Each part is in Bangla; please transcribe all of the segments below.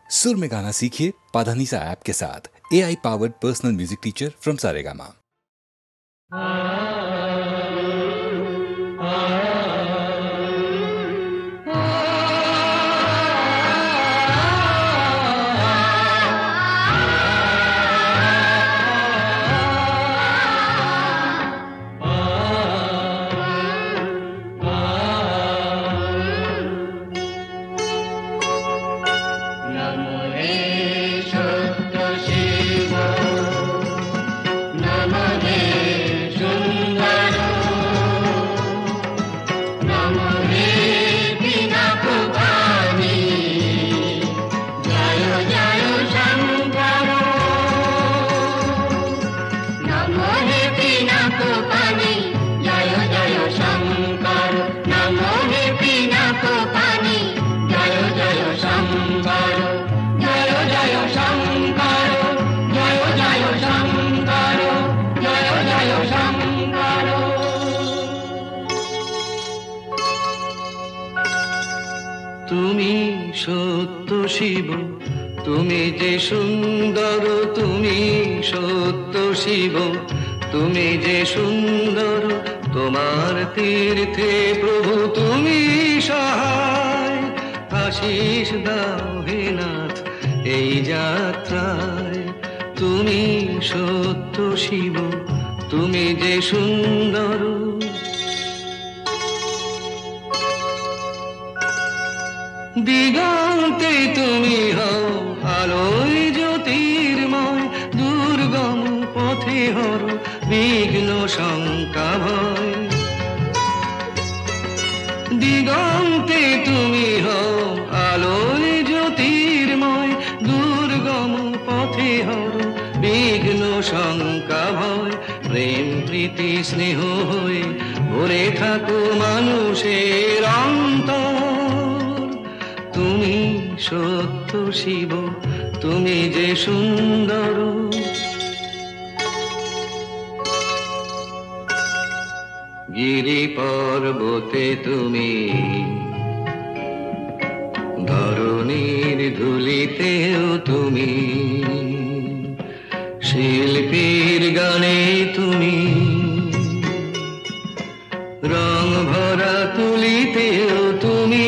सुर में गाना सीखिए पाधानीसा ऐप के साथ। AI powered personal music teacher from Saregama. তুমি সত্য শিব, তুমি যে সুন্দর, তুমি সত্য শিব, তুমি যে সুন্দর, তোমার তীর্থে প্রভু তুমি সহায়। আশিস দাও হে নাথ এই যাত্রায়। তুমি সত্য শিব, তুমি যে সুন্দর। দিগন্তে তুমি হও আলোয় জ্যোতির্ময়, দুর্গম পথে হর বিঘ্ন শঙ্কা ভয়। দিগন্তে তুমি হও আলোয় জ্যোতির্ময়, দুর্গম পথে হর বিঘ্ন শঙ্কা ভয়। প্রেম প্রীতি স্নেহ হয়ে ভরে থাকো মানুষের অন্তর। তুমি সত্য শিব, তুমি যে সুন্দর। গিরি পর্বতে তুমি, ধরণীর ধুলিতেও তুমি, শিল্পীর গানে তুমি, রং ভরা তুলিতেও তুমি।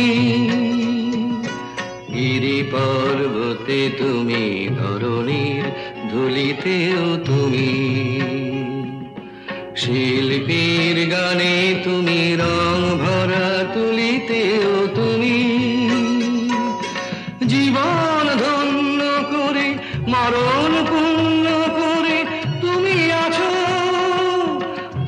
গিরি পর্বতে তুমি, ধরণীর ধুলিতেও তুমি, শিল্পীর গানে তুমি, রং ভরা তুলিতেও তুমি। জীবন ধন্য করে মরণ পূর্ণ করে তুমি আছো,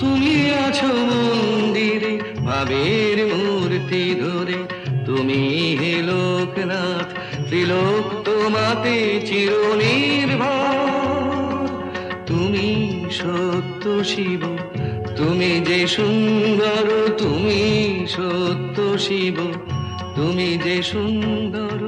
তুমি আছো মন্দিরে ভাবের মূর্তি ধরে। তুমি হে লোকনাথ, ত্রিলোক তোমাতে চিরনির্ভর। তুমি সত্য শিব, তুমি যে সুন্দর, তুমি সত্য শিব, তুমি যে সুন্দর।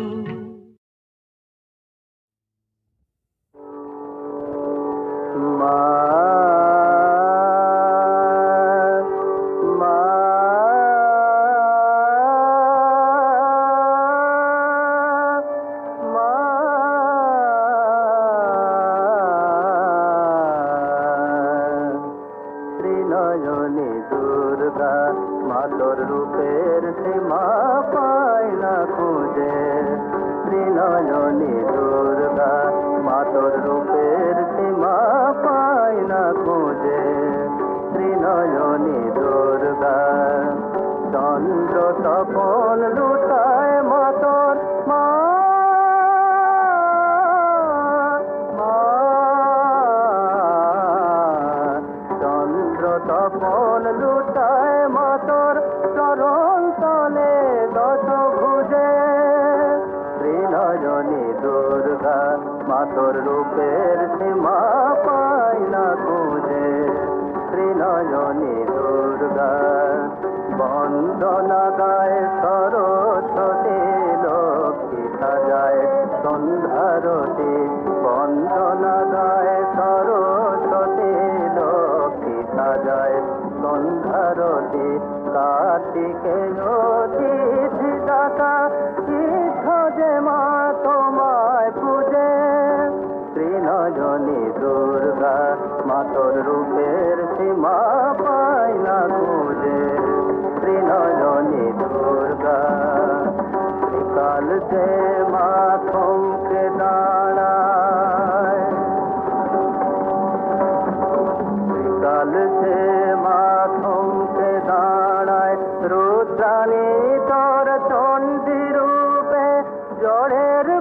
কার্তিকে জ্যোতি দাতা কি খোঁজে মা তোমার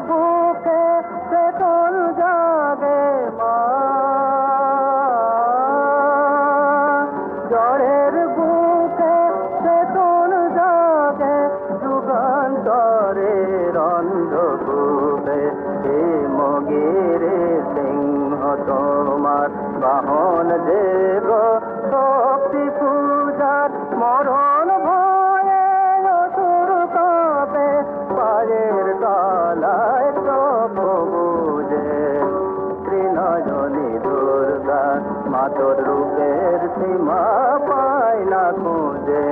বুকে চেতন জাগে মা, জড়ের বুকে চেতন জাগে যুগান্তরের অন্ধকূপে। হে মগেরে সিংহ তোমার বাহন দেব শক্তি পূজার, মরণ ভয়ে অসুর কাঁপে পায়ের তলায় প্রভুজে। ত্রিনয়নী দুর্গা মাতর রূপের সীমা পায় না খুঁজে।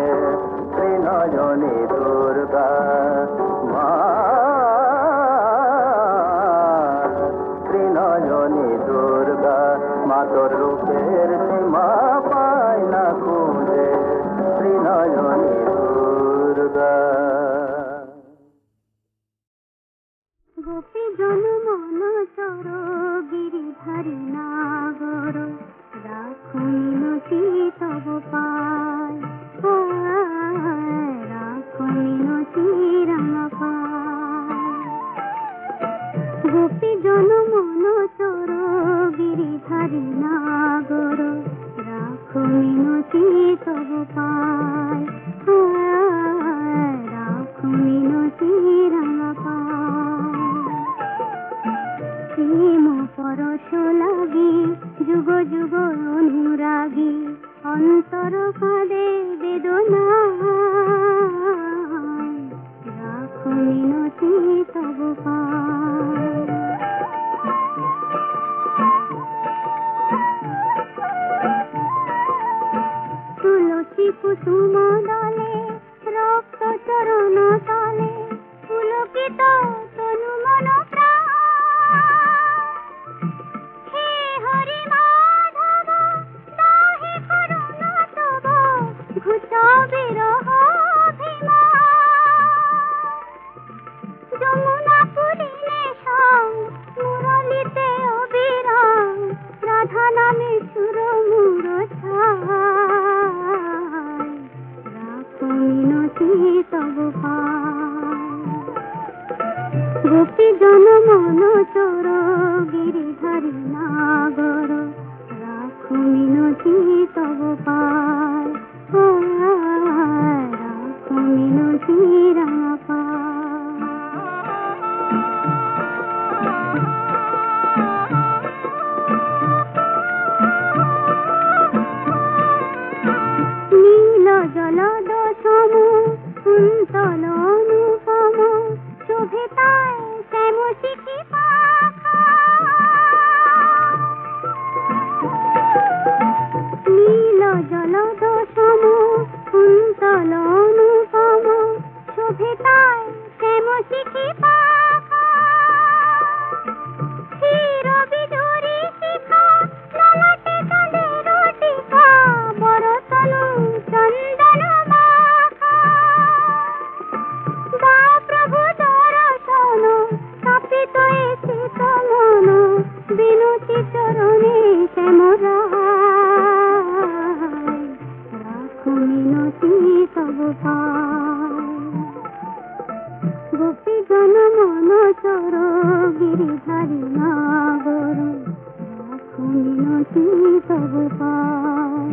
ত্রিনয়নী দুর্গা মা, ত্রিনয়নী দুর্গা মাতর রূপের সীমা পায় না খুঁজে। ত্রিনয়নী দুর্গা। গোপী জনমন চর গিরিধারী নাগর, রাখুমিনতি তব পায়, রাখুমিনতি রাম পায়। গোপী জনমন চর গিরিধারী নাগর, রাখুমিনতি তব পায়, রাখুমিনতি রাম পায়। প্রেম পরশ লাগি যুগ যুগ অনুরাগী, অন্তর কাঁদে বেদনা, রাখো মিনতি তব পায়। তুলসী কুসুম দলে রক্ত চরণ তলে, পুলকিত তনু মন প্রাণ। হে হরি মাধব দাহে করুণ তব, ঘুচ বিরহ যমুনা পুরিনে সং মুরলিতে অবিরাম, রাধা নামে সুর মুর ছায়, রাখো মিনতি তব পায়। গোপী জনমন চর গিরিধারী নাগর, রাখো মিনতি তব পায়, রাখো মিনতি রাম পায়। নীল জলদ সম কুন্তল অনুপম, শোভে তাই শ্যাম শিখি পাখা। নীল জলদ সম কুন্তল অনুপম, শোভে তাই শ্যাম শিখি পাখা। ক্ষীর বিদুরি শিখা ললাটে চাঁদের টিকা, বরতনু চন্দন মাখা। দা প্রভু দর্শন কাপিত শীত মন, বিনতি চরণে শ্যামরায়, রাখো মিনতি তব পায়। গোপী জনমন চর গিরিধারী নাগর, রাখো মিনতি তব পায়,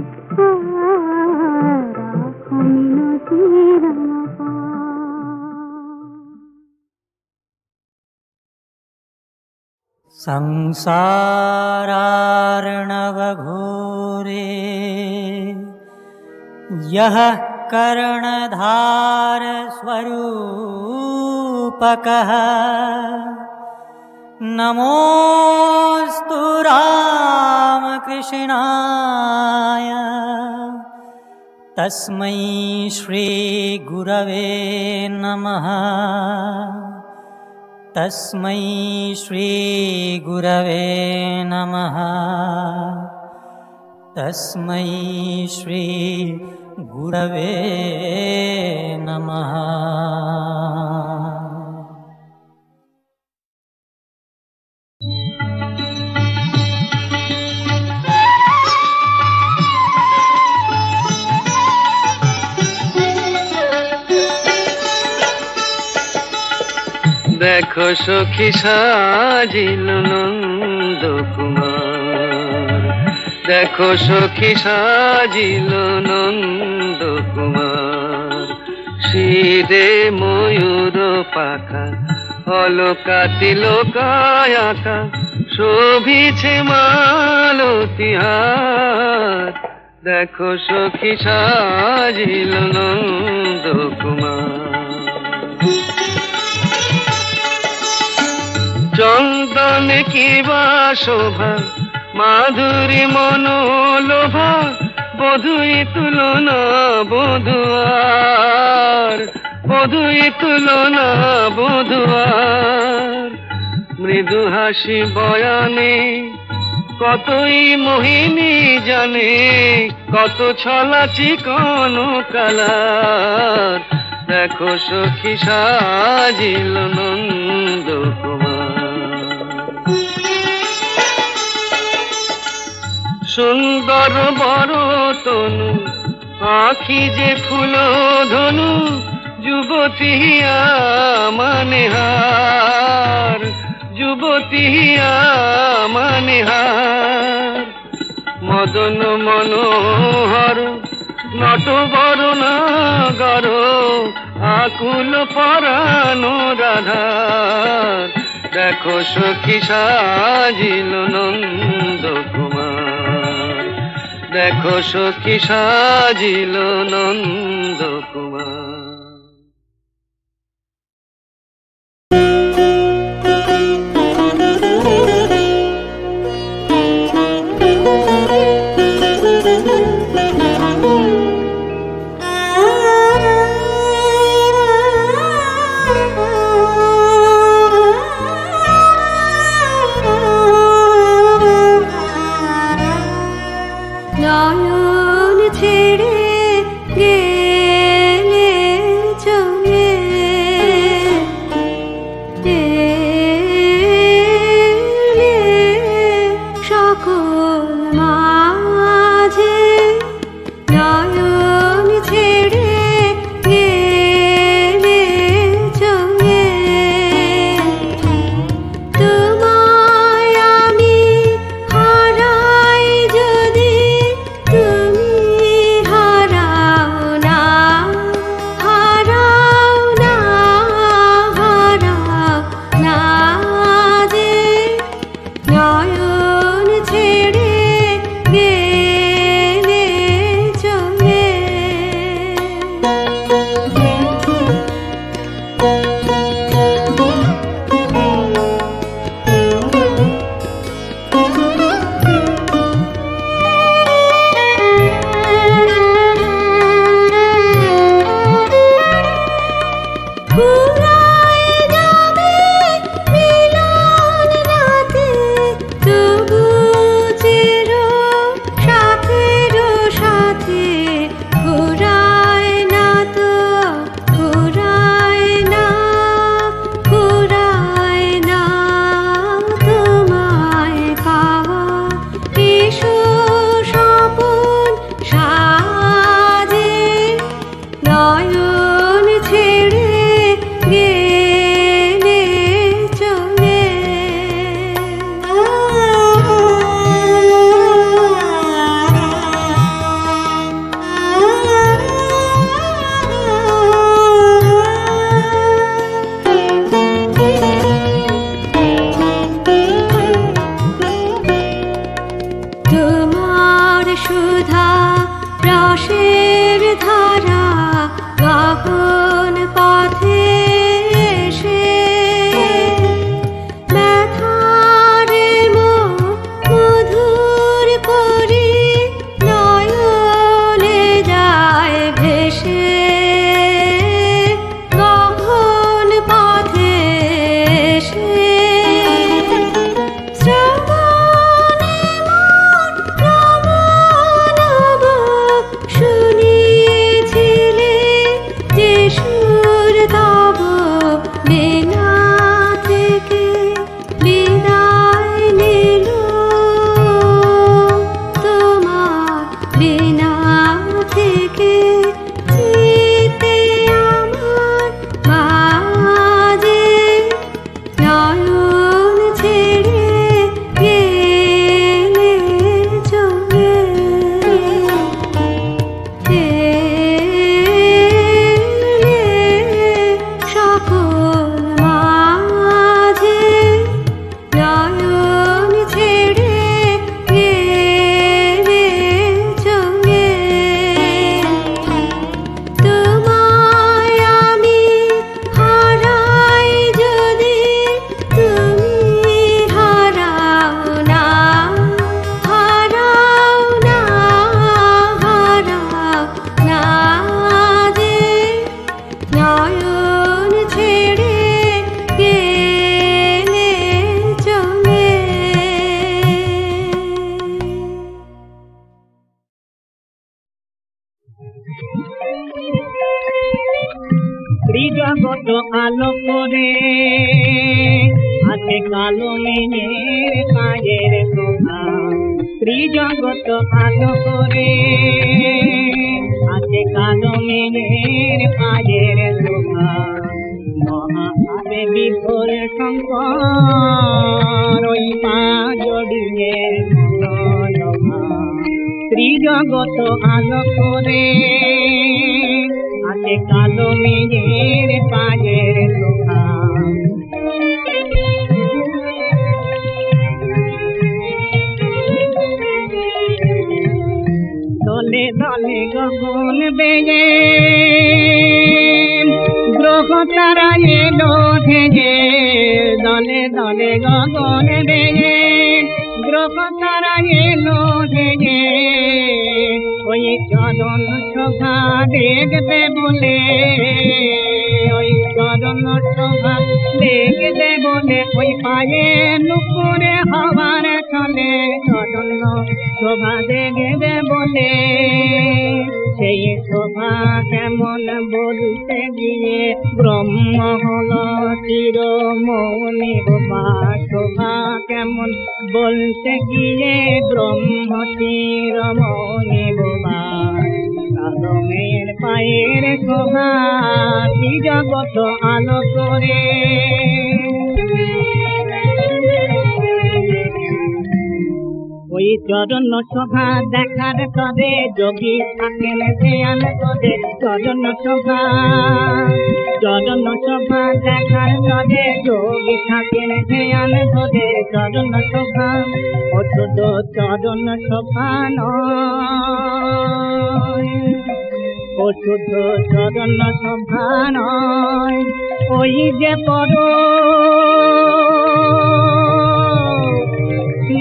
রাখো মিনতি রাম পায়। संसारार्णव घोरे यः कर्णधार स्वरूपकः, नमोऽस्तु रामकृष्णाय, तस्मै श्री गुरवे नमः, तस्मै श्री गुरवे नमः, तस्मै श्री गुरवे नमः। দেখো দেখো সখী সাজিল নন্দ কুমার, দেখো সখী সাজিল নন্দ কুমার। শিরে ময়ূর পাখা অলকা তিলকায় আঁকা, শোভিছে মালতী হার। দেখো সখী সাজিল নন্দ কুমার। চন্দন কিবা শোভা মাধুরী মনোলোভা, বধুই তুলনা বধুয়ার, বধুই তুলনা বধুয়ার। মৃদু হাসি বয়ানে কতই মোহিনী জানে, কত ছলা চিকন কালার। দেখো সখী সাজিল নন্দ কুমার। সুন্দর বড় তনু আখি যে ফুল ধনু, যুবতী মানে হার, যুবতী মানে হার। মদন মনোহর নটবর নাগর, আকুল পরানো রাধার। দেখো সখী সাজিল নন্দ কুমার, দেখো সখী সাজিল নন্দ কুমার। নয়ন ছেড়ে গেলে আছে কালো মেঘের পায়ের শোভা ত্রিজগৎ আলো করে আছে কালো মেঘের পায়ের শোভা মহাভাবে বিভোর শঙ্কর ওই পা জড়িয়ে মনোলোভা ত্রিজগৎ আলো করে আছে কালো মেঘের পায়ের শোভা দলে দলে গগন বেগে গ্রহ তারা এলো ভেঙে দলে দলে গগন বেগে গ্রহ তারা এলো ভেঙে ওই চরণ শোভা দেখবে বলে ওই চরণ শোভা দেখবে বলে ওই পায়ে নুপুরে হওয়ার চলে চরণ শোভা দেখবে বলে সেই শোভা কেমন বলতে গিয়ে ব্রহ্ম হল চিরমৌনি বাবা শোভা কেমন বলতে গিয়ে ব্রহ্ম চিরমৌনি বাবা কালো মেয়ের পায়ের শোভা ত্রিজগৎ আলো করে ওই চরণ শোভা দেখার তবে যোগী থাকেন ধ্যান করে চরণ শোভা দেখার তবে যোগী থাকেন ধ্যান করে চরণ শোভা ও শুধু চরণ শোভা নয় ও শুধু চরণ শোভা নয় ওই যে পর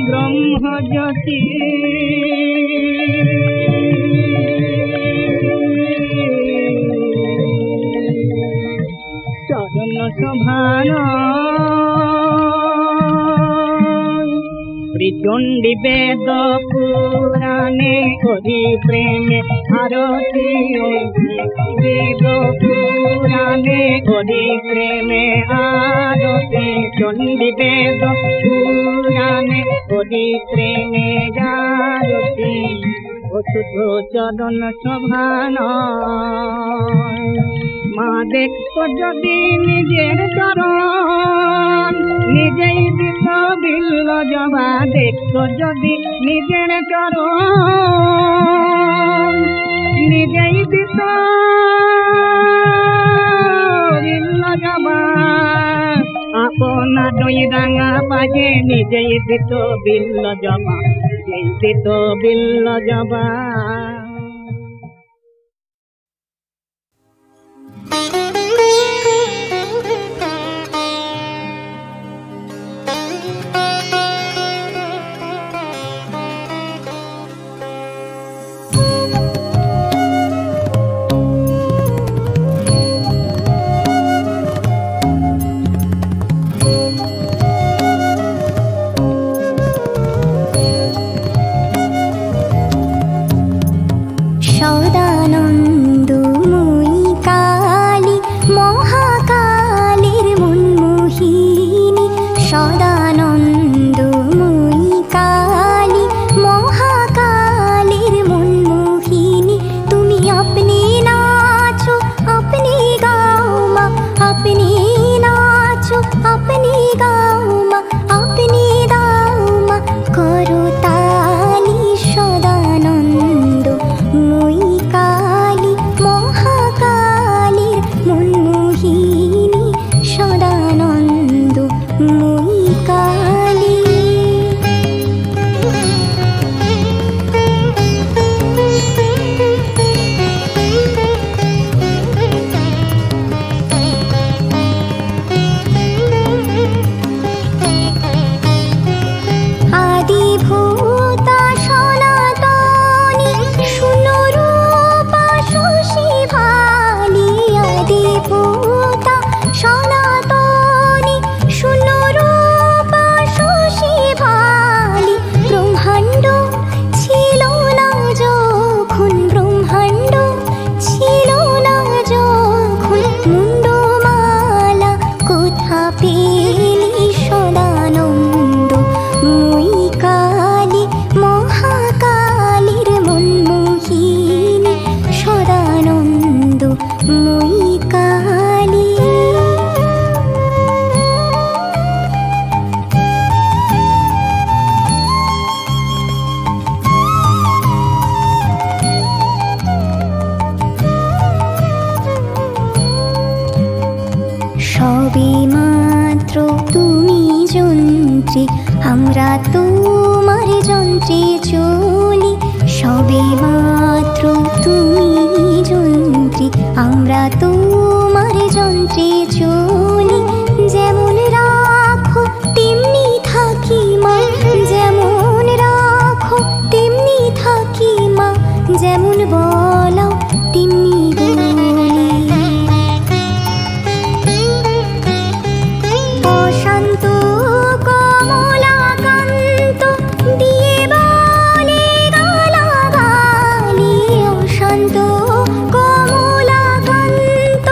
ব্রহ্মজ্যোতি চরণ শোভান শ্রীচণ্ডী বেদ পুরাণে করি প্রেমে আরতি বেদ পুরাণে করি প্রেমে আরতি চণ্ডী বেদ পুরাণে করি প্রেমে আরতি ও শুধু চরণ শোভান মা দেখো যদি নিজের চরণ নিজেই দিত বিল্ল জবা দেখো যদি নিজের চরণ নিজেই দিত বিল্ল জবা আপনা দই রাঙা পায়ে নিজেই দিত বিল্ল জবা নিজেই দিত বিল্ল জবা যন্ত্রে আমরা তোমার যন্ত্রে চলি সবে মাত্র তুমি যন্ত্রে আমরা তোমার যন্ত্রে চলি যেমন রাখো তেমনি থাকি মা যেমন রাখো তেমনি থাকি মা যেমন বলাও তেমনি বলি অশান্ত কমলাকান্ত দিয়ে বলে গালাগালি অশান্ত কমলাকান্ত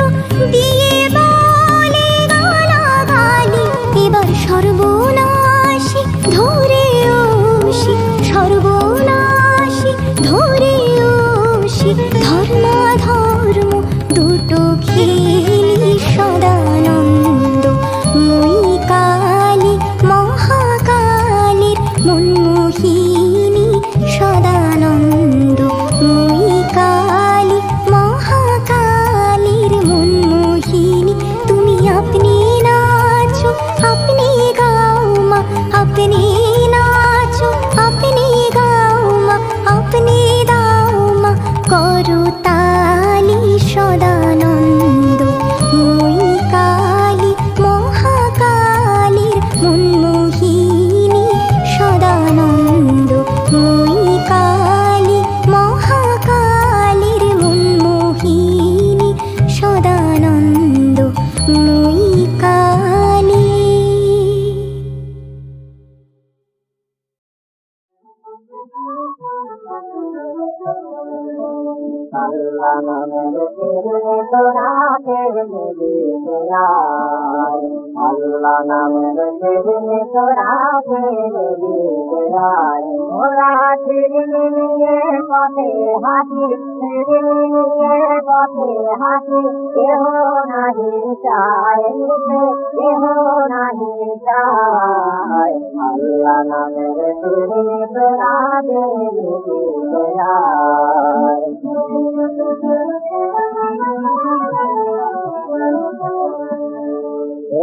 দিয়ে বলে গালাগালি এবার সর্বনাশী ধরে ওষি সর্বনাশী ধরে ওষি ধর্মাধর্ম দুটো খেলি সদানন্দ মই কালী মহাকালীর মনমোহিনী সদানন্দ মই কালী মহাকালীর মনমোহিনী তুমি আপনি নাচো আপনি গাও মা আপনি নাচো আপনি গাও মা আপনি দাও মা করো তালি সদানন্দ মই কালী মহাকালীর মনমোহিনী সদানন্দ মই কালী মহাকালীর মনমোহিনী সদানন্দ মই কালী আল্লাহ নামের ফিরে তোরা ফিরে দিরাই আল্লাহ নামের ফিরে তোরা ফিরে দিরাই ওরা ফিরে নিয়ে পথে হাঁটি ফিরে নিয়ে পথে হাঁটি কেহ নাহি চায় নিতে কেহ নাহি চায় আল্লাহ নামের ফিরে তোরা ফিরে দিরাই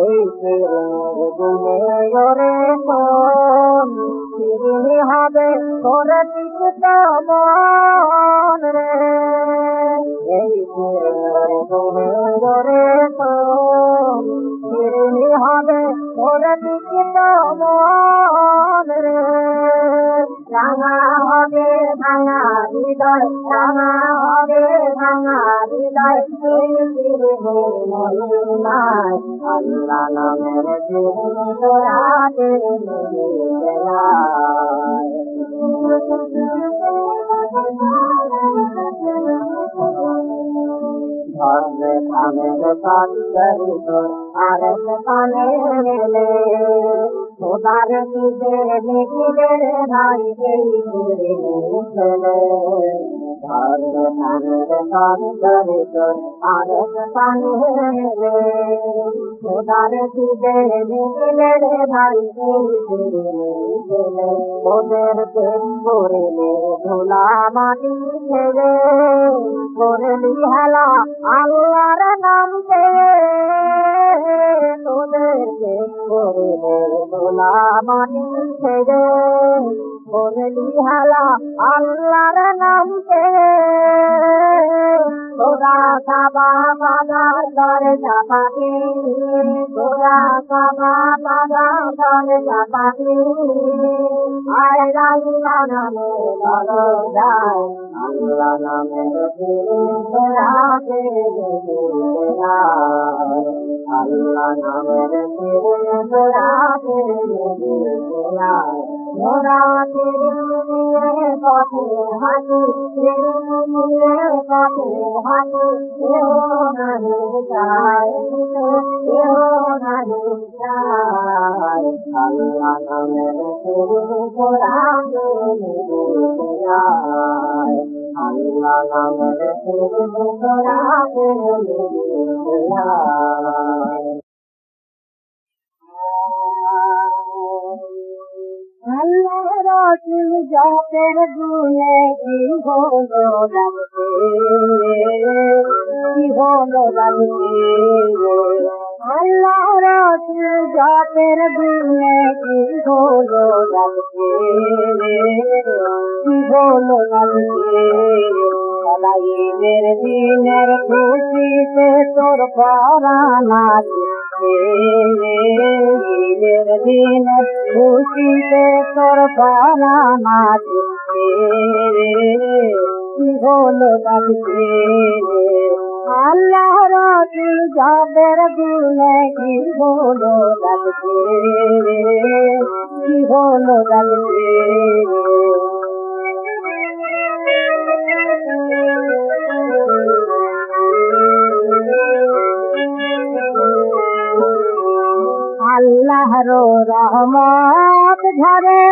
এই গুণে ওরে কোন ফিরে হবে তোরে চিত্ত মন রে এই গুণে ওরে কোন ফিরে হবে তোরে চিত্ত মন রে রাঙা হবে ভাঙা হৃদয় রাঙা হবে ভাঙা হৃদয় মহিমায় আল্লাহ নামের তোরা ধর্মে খামের পাত্তরি তোর আর কানে মেলে খোদার দিকে দেখিলে ভাই এই ছেলে ধর্মে খামের পাত্তরি তোর আর কানে মেলে খোদার দিকে দেখিলে ভাই এই ছেলে ওদের পেট করিলে ধুলা মাটি ছেলে করলি হেলা আল্লাহর নাম পেয়ে তোদের পেট করিলে ধুলা মাটি ছেলে করলি হেলা আল্লাহর নাম পেয়ে তোরা কাবা বাবার দরে চাপাতি তোরা কাবা বাবার দরে চাপাতি আয় আল্লাহ নামে বলো যায় আল্লাহ নামে তোরা আল্লাহ নামের তোরা মোরা নিয়ে পথে হাঁটি নিয়ে পথে হাঁটি কেহ নাহি যায় কেহ নাহি যায় আল্লাহ নামের তোরা আল্লাহ নামের তোরা আল্লাহ রাসূল জাতের গুণে কি হলো লাগতে আল্লাহ রাসূল জাতের গুণে কি ঈদের দিনের খুশিতে তোর পরাণ আছে, ঈদের দিনের খুশিতে তোর পরাণ আছে, কি হলো ডাকছে আল্লাহ রাসূল যাদের গুণে, কি হলো ডাকছে, কি হলো ডাকছে। আল্লাহর রহমত ঘরে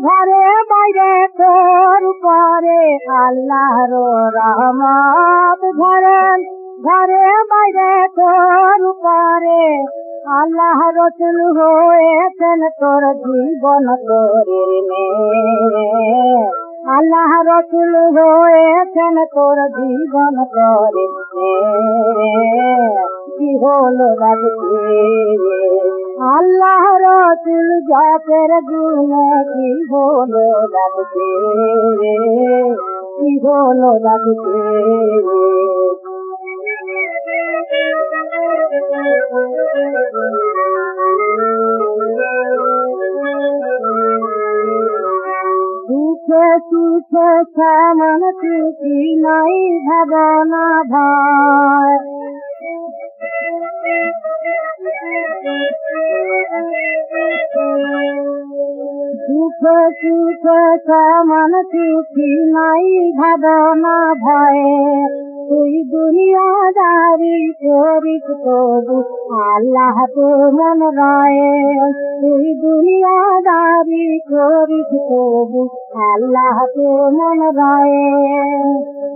ঘরে বাইরে তোর উপরে, আল্লাহর রহমত ঘরে ঘরে বাইরে তোর উপরে, আল্লাহ রাসূল হয়েছেন তোর জীবন তোরে মেয়ে, আল্লাহ রাসূল হয়েছেন তোর জীবন তোরে মেয়ে, কি হলো ডাকছে আল্লাহ রাসূল জাতের গুণে, কি হলো ডাকছে, কি হলো ডাকছে। সুখে সুখে কেমন খুশি নাই ভাবনা ভাই, সুখে সুখে কেমন খুশি নাই ভাবনা ভয়ে, তুই দুনিয়াদারি করিস তবু আল্লাহ তো মন রায়ে, তুই দুনিয়াদারি করিস তবু আল্লাহ তো মন রায়ে,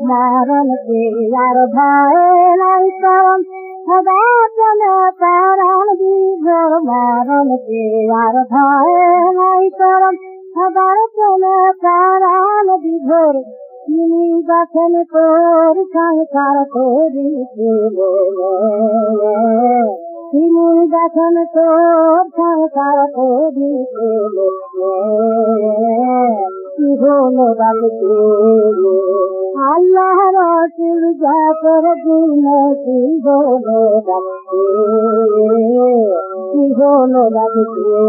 মরণকে আর ভয় নাই কারণ সদা চলে প্রাণ বিভোর, মরণকে আর ভয় নাই কারণ সদা চলে প্রাণ বিভোর, তিনি বাঁচেন তোর সংসার তোরি তিনি বাঁচেন তোর সংসার তোরি, কি হলো ডাকছে আল্লাহ রাসূল জাতের গুণে, কি হলো ডাকছে, কি হলো ডাকছে।